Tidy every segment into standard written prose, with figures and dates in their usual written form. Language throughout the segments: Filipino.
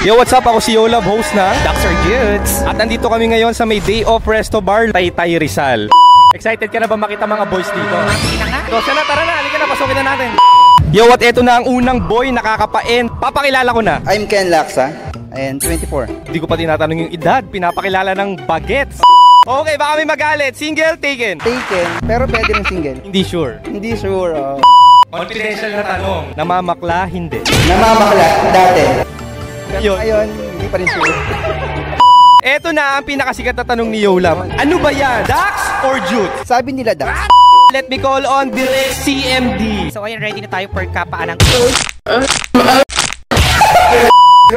Yo, what's up? Ako si Yolab, host na Dr. Judes. At nandito kami ngayon sa may Day Off Resto Bar, Taytay Rizal. Excited ka na ba makita mga boys dito? So, sana tara na, halika na, pasukin na natin. Yo, at eto na ang unang boy nakakapain. Papakilala ko na. I'm Ken Laksa, and 24. Hindi ko pa tinatanong yung edad, pinapakilala ng bagets. Okay, baka may magalit. Single, taken? Taken, pero pwede rin single. Hindi sure. Hindi sure, Confidential na tanong. Namamakla, hindi. Namamakla, dati. Ngayon, hindi pa rin sure. Eto na ang pinakasikat na tanong ni Yolab. Ano ba yan? Dax or Jute? Sabi nila Dax. Let me call on Direct CMD. So ayun, ready na tayo for kapaan ng...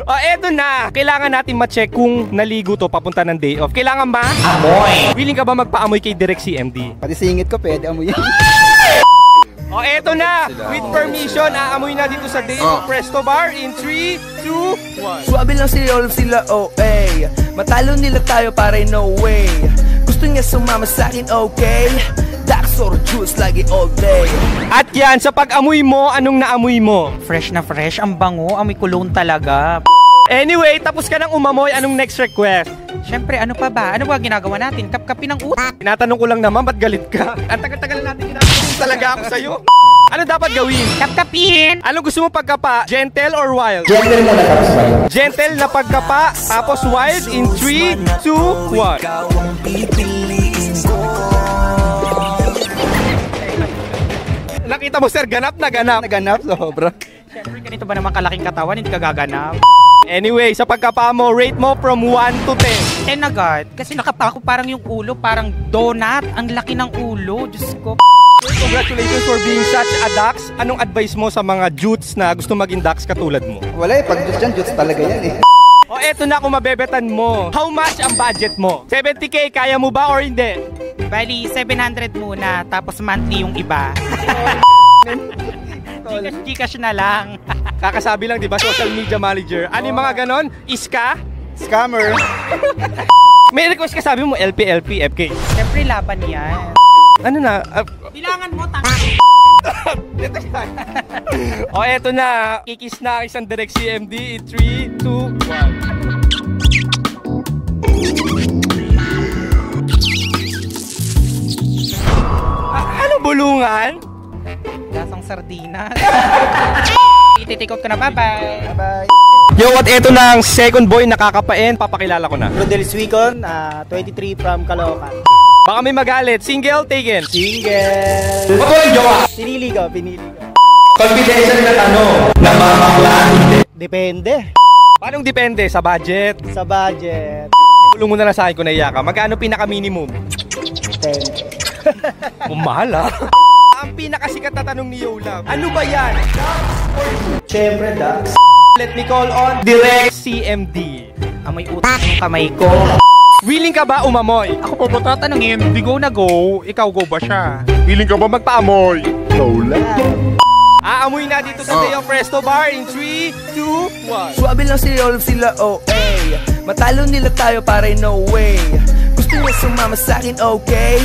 Eto na. Kailangan natin ma-check kung naligo to papunta ng day off. Kailangan ba? Amoy. Willing ka ba magpa-amoy kay Direct CMD? Pati singit ko, pwede amoy yan. Eto na. With permission, aamoy na dito sa Day Off Resto Bar in 3, 2, 1. Swabe lang sila OA. Matalo nila tayo pare no way. Gusto niya sumama sa akin, okay? Dax or juice lagi all day. At yan, sa pag-amoy mo, anong naamoy mo? Fresh na fresh, ang bango, amoy cologne talaga. Anyway, tapos ka nang umamoy, anong next request? Siyempre, ano pa ba? Ano ba ginagawa natin? Kapkapin ng utak. Tinatanong ko lang naman, ba't galit ka? Ang tagal-tagal na natin ginagawa talaga ako sa'yo. Ano dapat gawin? Kapkapin! Anong gusto mo pagkapa? Gentle or wild? Gentle muna tapos wild. Gentle na pagkapa, tapos wild in 3, 2, 1. Nakita mo sir, ganap na ganap. Naganap, sobra. Siyempre, ganito ba naman kalaking katawan? Hindi ka gaganap. Anyway, sa pagkapa mo, rate mo from 1 to 10. 10 agad. Kasi nakapa ko parang yung ulo, parang donut. Ang laki ng ulo. Diyos ko. Congratulations for being such a Dax. Anong advice mo sa mga Jutes na gusto maging Dax katulad mo? Wala pag juice dyan, juice talaga yan Eto na kung mabebetan mo. How much ang budget mo? 70k, kaya mo ba or hindi? Bali, 700 muna. Tapos monthly yung iba. Gcash na lang. Kakasabi lang, di ba? Social media manager. Ano yung mga ganon? Iska? Scammer. May request ka, sabi mo LP, FK. Siyempre, laban yan. Ano na? Bilangan mo, tanga. Eto na. Kikis na ang isang Direct CMD in 3, 2, 1. Ano bulungan? Lasang sardinas. Iti-take out ko na, bye-bye. Bye-bye. Yo, at eto na ang second boy nakakapain. Papakilala ko na. Rodel Swicon, 23 from Caloocan. Baka may magalit. Single, taken? Single. Ba't walang jowa? Pinili ko. Confidential na tanong. Namamakla, hindi. Depende. Paano depende? Sa budget? Sa budget. Tulong mo na lang sa akin kung naiya ka. Magkano pinaka-minimum? 10. Mahal ha? Ang pinakasikat na tanong ni Yolab. Ano ba yan? Siyempre, Dax. Let me call on Direct CMD. Amoy utak yung kamay ko. Willing ka ba umamoy? Ako po ba tatanungin? Di go na go. Ikaw go ba siya? Willing ka ba magpaamoy? No lang. Aamoy na dito sa Day Off Resto Bar in 3, 2, 1. Swabe lang sila OA. Matalo nila tayo pare no way. Gusto niya sumama sa akin, okay?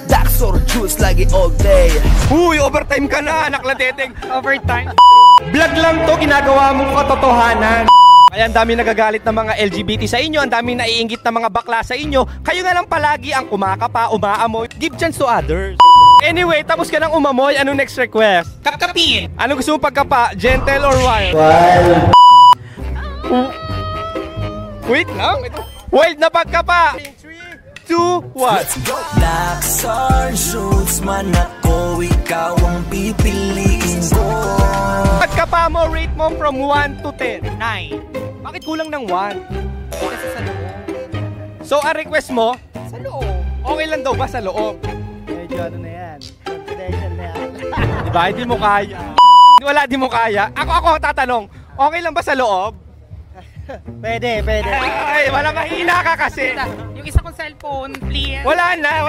Dax or juice lagi all day. Uy, overtime ka na, anak ladeteng. Overtime. Vlog lang to, ginagawa mong katotohanan. Kaya ang dami nagagalit ng mga LGBT sa inyo, ang dami naiinggit ng mga bakla sa inyo. Kayo nga lang palagi ang kumakapa, umaamoy. Give chance to others. Anyway, tapos ka nang umamoy, anong next request? Kapkapin. Ano gusto mo pagkapa? Gentle or wild? Wild. Wait lang. Wild na pagkapa. 3, 2, 1. Dax or juice man ako, ikaw ang pipiliin ko. Pagkapa mo, rate mo from 1 to 10. 9. Bakit kulang ng 1? Kasi sa loob. So, ang request mo, Sa loob. okay lang daw ba sa loob? Medyo ano na yan. Confidential na yan. Diba? Hindi mo kaya. Wala, di mo kaya. Ako tatanong, okay lang ba sa loob? Pwede. Ay, wala mahina ka kasi. Yung isa kong cellphone, please. Wala na.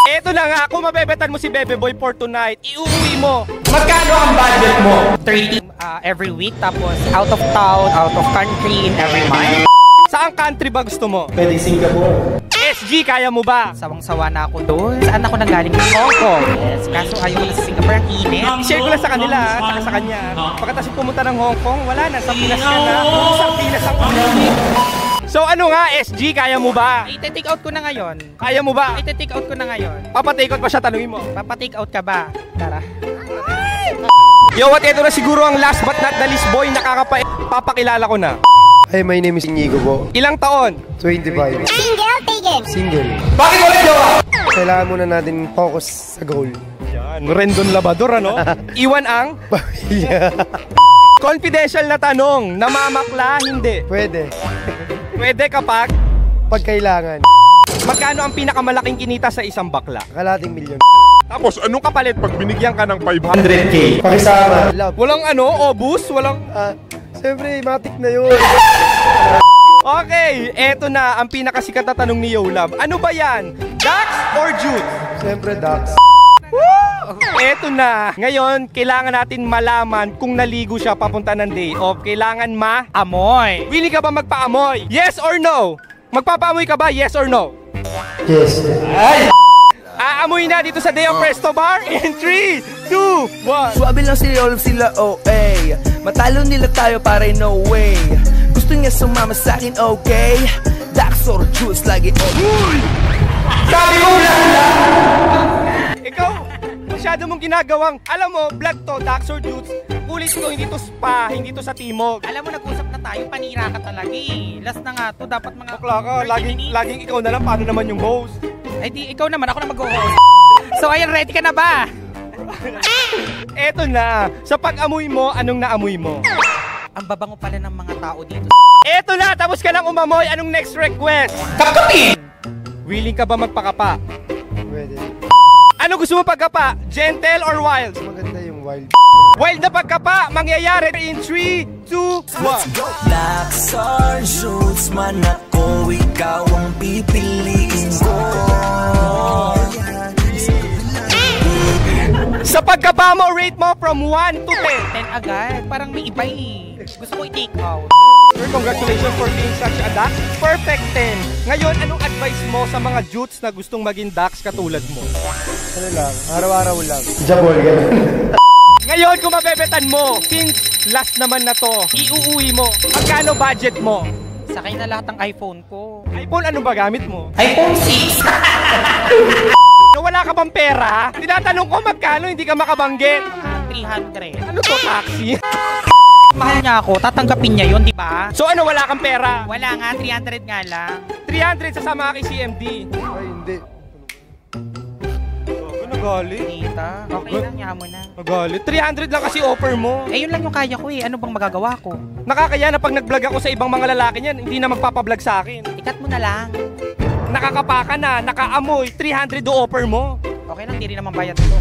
Eto na nga, kung mabebetan mo si Bebe Boy for tonight, iuwi mo. Magkano ang budget mo? 30 every week. Tapos out of town, out of country, in every month. Saang country ba gusto mo? Pwede Singapore. SG, kaya mo ba? Sawang-sawa na ako doon. Saan ako nanggaling? Hong Kong. Yes, kaso ayaw ko na sa Singapore. Ang init. I-share ko lang sa kanila, saka sa kanya. Pagkatapos pumunta ng Hong Kong, wala na. Sa Pinas ka na. Sa Pinas ang init. So ano nga, SG, kaya mo ba? Ite-take out ko na ngayon. Kaya mo ba? Ite-take out ko na ngayon. Papatikot pa siya, tanungin mo. Papa-take out ka ba? Tara. Yo, at ito na siguro ang last but not the least boy, papakilala ko na. Hi, my name is Inigo po. Ilang taon? 25. Single. Bakit ulit jowa? Kailangan muna natin focus sa goal. Yan, Rendon Labador ano? Iwan ang Yeah. confidential na tanong, namamakla, hindi. Pwede. Pwede kapag Pag kailangan. magkano ang pinakamalaking kinita sa isang bakla? Kalating milyon. Tapos anong kapalit pag binigyan ka ng 500? 100K. Pakisama. Love. Walang obus, walang... Siyempre, matik na yun. Okay, eto na ang pinakasikat na tanong ni Yolab. Ano ba yan? Dax or Jute? Siyempre, Dax. Eto na. Ngayon, kailangan natin malaman kung naligo siya papunta ng day off. Kailangan Amoy. Willing ka ba magpaamoy? Yes or no? Magpapaamoy ka ba? Yes or no? Yes. Aamoy na dito sa Day of Presto Bar in 3, 2, 1. Swabe lang si Rolf, sila OA. Matalo nila tayo pare no way. Gusto niya sumama sa akin, okay? Dax or juice, lagi okay. Sabi mo vlog lang! Ikaw, masyado mong ginagawang, alam mo, vlog to, Dax or Jutes. Ulit ko, hindi to spa, hindi to sa timog. Alam mo, nag-usap na tayo, panira ka talaga eh. Last na nga to, dapat mga... Bakla ka, 30 laging minutes. ikaw na lang, paano naman yung host? Ay di, ikaw naman, ako na mag-host. So ayan, ready ka na ba? Eto na, sa pag-amoy mo, anong naamoy mo? Ang babango pala ng mga tao dito. Eto na, tapos ka lang umamoy, anong next request? Kapatid! Willing ka ba magpakapa? Pwede. Ano gusto mo pagkapa? Gentle or wild? Maganda yung wild. Wild na pagkapa, mangyayari in 3, 2, 1. Dax or juice, man ako, ikaw ang pipiliin ko. Sa pagkapa mo, rate mo from 1 to 10. 10 agad, parang may iba eh. Gusto ko i-take out. Sir, congratulations for being such a Dax. Perfect 10. Ngayon, anong advice mo sa mga Jutes na gustong maging Dax katulad mo? Ano lang, araw-araw lang. Jabol, ganun. Ngayon, kung mabebetan mo, since last naman na to, iuuwi mo, magkano budget mo? Sakay na lahat ng iPhone ko. iPhone, ano ba gamit mo? iPhone 6! So, wala ka bang pera? Tinatanong ko magkano, hindi ka makabanggit. 300. Ano to, taxi? Mahal niya ako, tatanggapin niya yun, di ba? So ano, wala kang pera? Wala nga, 300 nga lang. 300 sasama ka kay CMD. Ay, hindi. Nagalit. Tita, okay lang, niya mo na. Nagalit. 300 lang kasi offer mo. Eh, yun lang yung kaya ko eh. Ano bang magagawa ko? Nakakaya na pag nag-vlog ako sa ibang mga lalaki niyan, hindi na magpapablog sa akin. Ikat mo na lang. Nakakapaka na, nakaamoy, 300 do offer mo. Okay lang, di rin naman bayad ko.